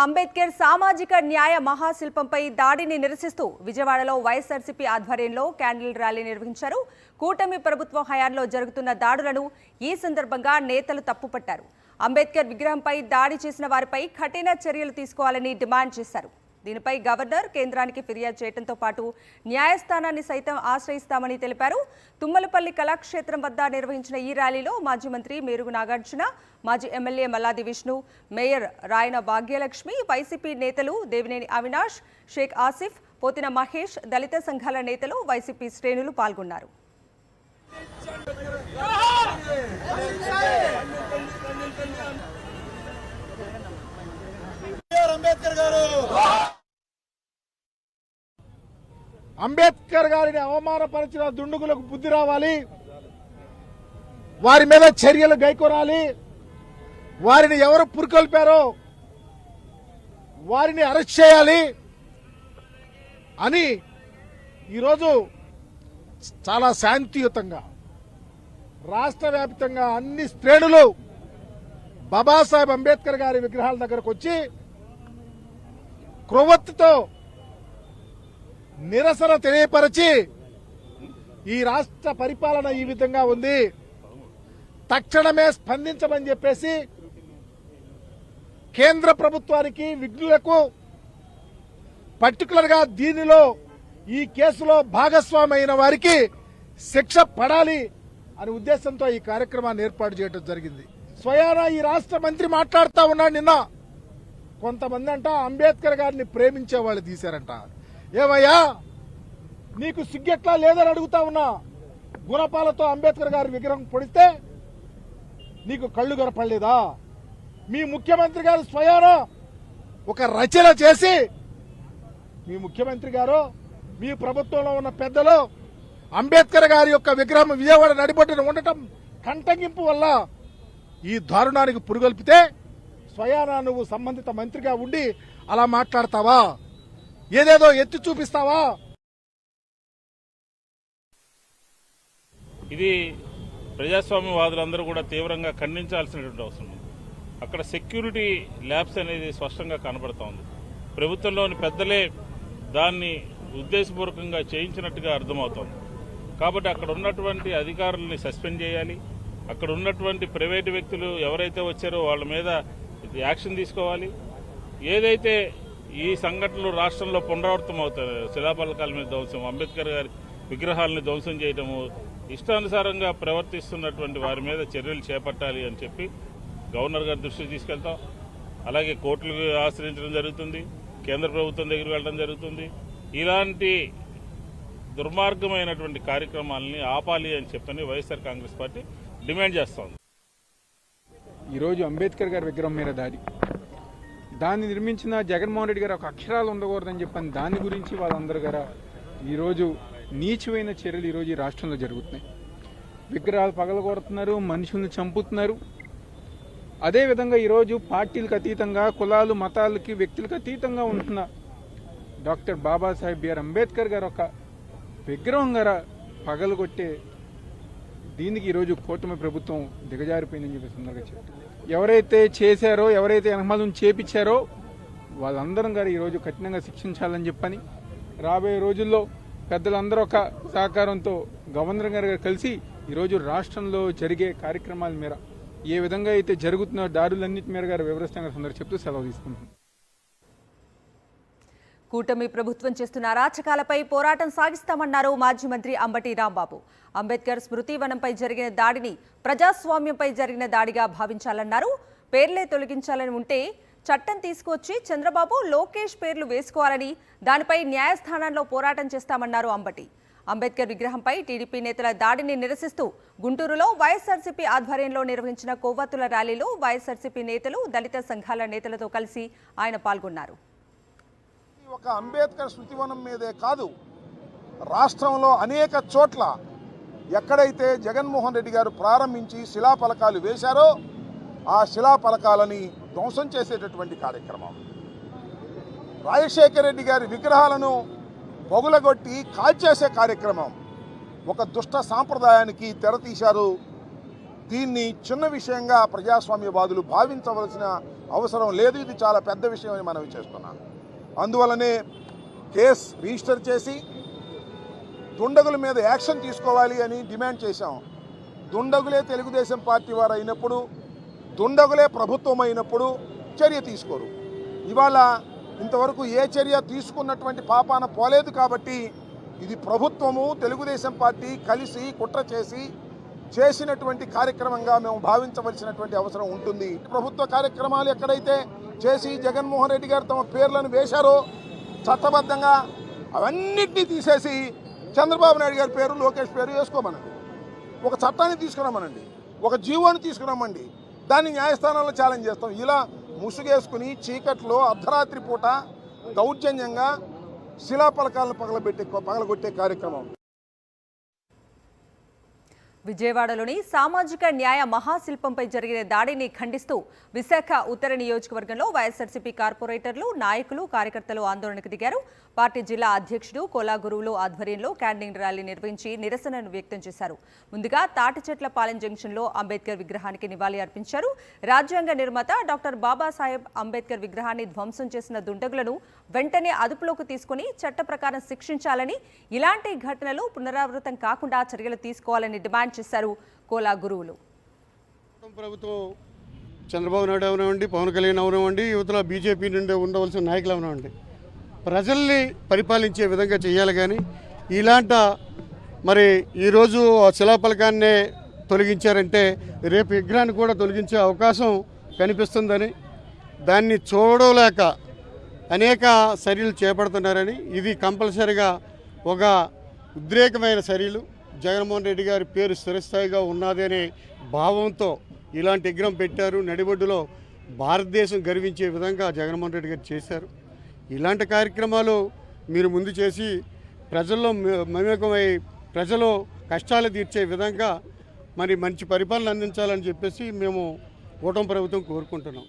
అంబేద్కర్ సామాజిక న్యాయ మహాశిల్పంపై దాడిని నిరసిస్తూ విజయవాడలో వైఎస్ఆర్సీపీ ఆధ్వర్యంలో క్యాండిల్ ర్యాలీ నిర్వహించారు. కూటమి ప్రభుత్వ హయాంలో జరుగుతున్న దాడులను ఈ సందర్భంగా నేతలు తప్పుపట్టారు. అంబేద్కర్ విగ్రహంపై దాడి చేసిన వారిపై కఠిన చర్యలు తీసుకోవాలని డిమాండ్ చేశారు. దీనిపై గవర్నర్ కేంద్రానికి ఫిర్యాదు చేయడంతో పాటు న్యాయస్థానాన్ని సైతం ఆశ్రయిస్తామని తెలిపారు. తుమ్మలపల్లి కళాక్షేత్రం వద్ద నిర్వహించిన ఈ ర్యాలీలో మాజీ మంత్రి మేరుగు నాగార్జున, మాజీ ఎమ్మెల్యే మల్లాది విష్ణు, మేయర్ రాయన భాగ్యలక్ష్మి, వైసీపీ నేతలు దేవినేని అవినాష్, షేక్ ఆసిఫ్, పోతిన మహేష్, దళిత సంఘాల నేతలు, వైసీపీ శ్రేణులు పాల్గొన్నారు. అంబేద్కర్ గారిని అవమానపరిచిన దుండుగులకు బుద్ధి రావాలి, వారి మీద చర్యలు గైకొనాలి, వారిని ఎవరు పురికొల్పారో వారిని అరెస్ట్ చేయాలి అని ఈరోజు చాలా శాంతియుతంగా రాష్ట్ర వ్యాప్తంగా అన్ని శ్రేణులు బాబాసాహెబ్ అంబేద్కర్ గారి విగ్రహాల దగ్గరకు వచ్చి క్రొవ్వొత్తుతో నిరసన తెలియపరిచి ఈ రాష్ట్ర పరిపాలన ఈ విధంగా ఉంది, తక్షణమే స్పందించమని చెప్పేసి కేంద్ర ప్రభుత్వానికి, విఘ్నులకు, పర్టికులర్ గా దీనిలో ఈ కేసులో భాగస్వామైన వారికి శిక్ష పడాలి అనే ఉద్దేశంతో ఈ కార్యక్రమాన్ని ఏర్పాటు చేయడం జరిగింది. స్వయానా ఈ రాష్ట్ర మంత్రి మాట్లాడుతూ ఉన్నాడు. నిన్న కొంతమంది అంట అంబేద్కర్ గారిని ప్రేమించే వాళ్ళు తీశారంట. ఏమయ్యా నీకు సిగ్గెట్లా లేదని అడుగుతా ఉన్నా. గుణపాలతో అంబేద్కర్ గారి విగ్రహం పొడిస్తే నీకు కళ్ళు గొరపడలేదా? మీ ముఖ్యమంత్రి గారు స్వయాన ఒక రచన చేసి, మీ ముఖ్యమంత్రి గారు, మీ ప్రభుత్వంలో ఉన్న పెద్దలు అంబేద్కర్ గారి యొక్క విగ్రహం విజయవాడ నడిబొడ్డున ఉండటం కంటగింపు వల్ల ఈ దారుణానికి పురుగొల్పితే స్వయాన నువ్వు సంబంధిత మంత్రిగా ఉండి అలా మాట్లాడతావా? ఏదేదో ఎత్తి చూపిస్తావా? ఇది ప్రజాస్వామ్యవాదులందరూ కూడా తీవ్రంగా ఖండించాల్సినటువంటి అవసరం ఉంది. అక్కడ సెక్యూరిటీ ల్యాబ్స్ అనేది స్పష్టంగా కనబడతా ఉంది. ప్రభుత్వంలోని పెద్దలే దాన్ని ఉద్దేశపూర్వకంగా చేయించినట్టుగా అర్థమవుతోంది. కాబట్టి అక్కడ ఉన్నటువంటి అధికారులని సస్పెండ్ చేయాలి. అక్కడ ఉన్నటువంటి ప్రైవేటు వ్యక్తులు ఎవరైతే వచ్చారో వాళ్ళ మీద యాక్షన్ తీసుకోవాలి. ఏదైతే ఈ సంఘటనలు రాష్ట్రంలో పునరావృతం అవుతాయి, శిలాఫలకాల మీద ధ్వంసం, అంబేద్కర్ గారి విగ్రహాలను ధ్వంసం చేయడము, ఇష్టానుసారంగా ప్రవర్తిస్తున్నటువంటి వారి మీద చర్యలు చేపట్టాలి అని చెప్పి గవర్నర్ గారి దృష్టికి తీసుకెళ్తాం. అలాగే కోర్టులకు ఆశ్రయించడం జరుగుతుంది, కేంద్ర ప్రభుత్వం దగ్గరికి వెళ్ళడం జరుగుతుంది. ఇలాంటి దుర్మార్గమైనటువంటి కార్యక్రమాలని ఆపాలి అని చెప్పని వైఎస్ఆర్ కాంగ్రెస్ పార్టీ డిమాండ్ చేస్తోంది. ఈరోజు అంబేద్కర్ గారి విగ్రహం మీద దాడి, దాన్ని నిర్మించిన జగన్మోహన్ రెడ్డి గారు ఒక అక్షరాలు ఉండకూడదని చెప్పని దాని గురించి వాళ్ళందరూ గారు ఈరోజు నీచమైన చర్యలు ఈరోజు ఈ రాష్ట్రంలో జరుగుతున్నాయి. విగ్రహాలు పగలగొడుతున్నారు, మనుషుల్ని చంపుతున్నారు. అదేవిధంగా ఈరోజు పార్టీలకు అతీతంగా, కులాలు మతాలకి వ్యక్తులకు అతీతంగా ఉంటున్న డాక్టర్ బాబాసాహెబ్ బిఆర్ అంబేద్కర్ గారు ఒక విగ్రహం గారు పగలగొట్టే దీనికి ఈరోజు కూటమి ప్రభుత్వం దిగజారిపోయిందని చెప్పి సందర్భంగా చెప్పారు. ఎవరైతే చేశారో, ఎవరైతే వెనకమాలను చేపించారో వాళ్ళందరం గారు ఈరోజు కఠినంగా శిక్షించాలని చెప్పని రాబోయే రోజుల్లో పెద్దలందరూ ఒక సహకారంతో గవర్నర్ గారు కలిసి ఈరోజు రాష్ట్రంలో జరిగే కార్యక్రమాల మేర ఏ విధంగా అయితే జరుగుతున్న దారులన్నిటి మేర గారు వివరిస్తామని సందర్భంగా చెప్తూ సెలవు తీసుకుంటున్నాం. కూటమి ప్రభుత్వం చేస్తున్న అరాచకాలపై పోరాటం సాగిస్తామన్నారు మాజీ మంత్రి అంబటి రాంబాబు. అంబేద్కర్ స్మృతివనంపై జరిగిన దాడిని ప్రజాస్వామ్యంపై జరిగిన దాడిగా భావించాలన్నారు. పేర్లే తొలగించాలని ఉంటే చట్టం తీసుకువచ్చి చంద్రబాబు, లోకేష్ పేర్లు వేసుకోవాలని, దానిపై న్యాయస్థానంలో పోరాటం చేస్తామన్నారు అంబటి. అంబేద్కర్ విగ్రహంపై టీడీపీ నేతల దాడిని నిరసిస్తూ గుంటూరులో వైఎస్ఆర్సీపీ ఆధ్వర్యంలో నిర్వహించిన కొవ్వొత్తుల ర్యాలీలో వైఎస్ఆర్సీపీ నేతలు, దళిత సంఘాల నేతలతో కలిసి ఆయన పాల్గొన్నారు. ఒక అంబేద్కర్ స్మృతివనం మీదే కాదు, రాష్ట్రంలో అనేక చోట్ల ఎక్కడైతే జగన్మోహన్ రెడ్డి గారు ప్రారంభించి శిలాఫలకాలు వేశారో ఆ శిలాఫలకాలని ధ్వంసం చేసేటటువంటి కార్యక్రమం, రాజశేఖర రెడ్డి గారి విగ్రహాలను పొగులగొట్టి కాల్చేసే కార్యక్రమం ఒక దుష్ట సాంప్రదాయానికి తెరతీశారు. దీన్ని చిన్న విషయంగా ప్రజాస్వామ్యవాదులు భావించవలసిన అవసరం లేదు. ఇది చాలా పెద్ద విషయం అని మనవి చేస్తున్నాను. అందువల్లనే కేసు రిజిస్టర్ చేసి దుండగుల మీద యాక్షన్ తీసుకోవాలి అని డిమాండ్ చేశాం. దుండగులే తెలుగుదేశం పార్టీ వారు అయినప్పుడు, దుండగులే ప్రభుత్వం అయినప్పుడు చర్య తీసుకోరు. ఇవాళ ఇంతవరకు ఏ చర్య తీసుకున్నటువంటి పాపాన పోలేదు. కాబట్టి ఇది ప్రభుత్వము తెలుగుదేశం పార్టీ కలిసి కుట్ర చేసినటువంటి కార్యక్రమంగా మేము భావించవలసినటువంటి అవసరం ఉంటుంది. ప్రభుత్వ కార్యక్రమాలు ఎక్కడైతే చేసి జగన్మోహన్ రెడ్డి గారు తమ పేర్లను వేశారో చట్టబద్ధంగా అవన్నిటినీ తీసేసి చంద్రబాబు నాయుడు గారి పేరు, లోకేష్ పేరు వేసుకోమనండి. ఒక చట్టాన్ని తీసుకురామనండి, ఒక జీవోని తీసుకురామండి, దాన్ని న్యాయస్థానంలో ఛాలెంజ్ చేస్తాం. ఇలా ముసుగేసుకుని చీకట్లో అర్ధరాత్రి పూట దౌర్జన్యంగా శిలాఫలకాలను పగలగొట్టే కార్యక్రమం. విజయవాడలోని సామాజిక న్యాయ మహాశిల్పంపై జరిగిన దాడిని ఖండిస్తూ విశాఖ ఉత్తర నియోజకవర్గంలో వైఎస్ఆర్సీపీ కార్పొరేటర్లు, నాయకులు, కార్యకర్తలు ఆందోళనకు దిగారు. పార్టీ జిల్లా అధ్యక్షుడు కోలా గురువులు ఆధ్వర్యంలో క్యాండిల్ ర్యాలీ నిర్వహించి నిరసనను వ్యక్తం చేశారు. ముందుగా తాటిచెట్లపాలెం జంక్షన్లో అంబేద్కర్ విగ్రహానికి నివాళి అర్పించారు. రాజ్యాంగ నిర్మాత డాక్టర్ బాబాసాహెబ్ అంబేద్కర్ విగ్రహాన్ని ధ్వంసం చేసిన దుండగులను వెంటనే అదుపులోకి తీసుకుని చట్ట ప్రకారం శిక్షించాలని, ఇలాంటి ఘటనలు పునరావృతం కాకుండా చర్యలు తీసుకోవాలని డిమాండ్ చేశారు కోలా గురువులు. ప్రభుత్వం చంద్రబాబు నాయుడు అవనివ్వండి, పవన్ కళ్యాణ్ అవనివ్వండి, యువతలో బీజేపీ నుండి ఉండవలసిన నాయకులు అవనివ్వండి, ప్రజల్ని పరిపాలించే విధంగా చేయాలి. కానీ మరి ఈరోజు శిలాఫలకాన్నే తొలగించారంటే రేపు విగ్రహాన్ని కూడా తొలగించే అవకాశం కనిపిస్తుందని, దాన్ని చూడలేక అనేక చర్యలు చేపడుతున్నారని, ఇది కంపల్సరిగా ఒక ఉద్రేకమైన చర్యలు. జగన్మోహన్ రెడ్డి గారి పేరు స్థిరస్థాయిగా ఉన్నది అనే భావంతో ఇలాంటి విగ్రహం పెట్టారు. నడిబొడ్డులో భారతదేశం గర్వించే విధంగా జగన్మోహన్ రెడ్డి గారు చేశారు. ఇలాంటి కార్యక్రమాలు మీరు ముందు చేసి ప్రజల్లో మమేకమై ప్రజలు కష్టాలు తీర్చే విధంగా మరి మంచి పరిపాలన అందించాలని చెప్పేసి మేము కూటమి ప్రభుత్వం కోరుకుంటున్నాం.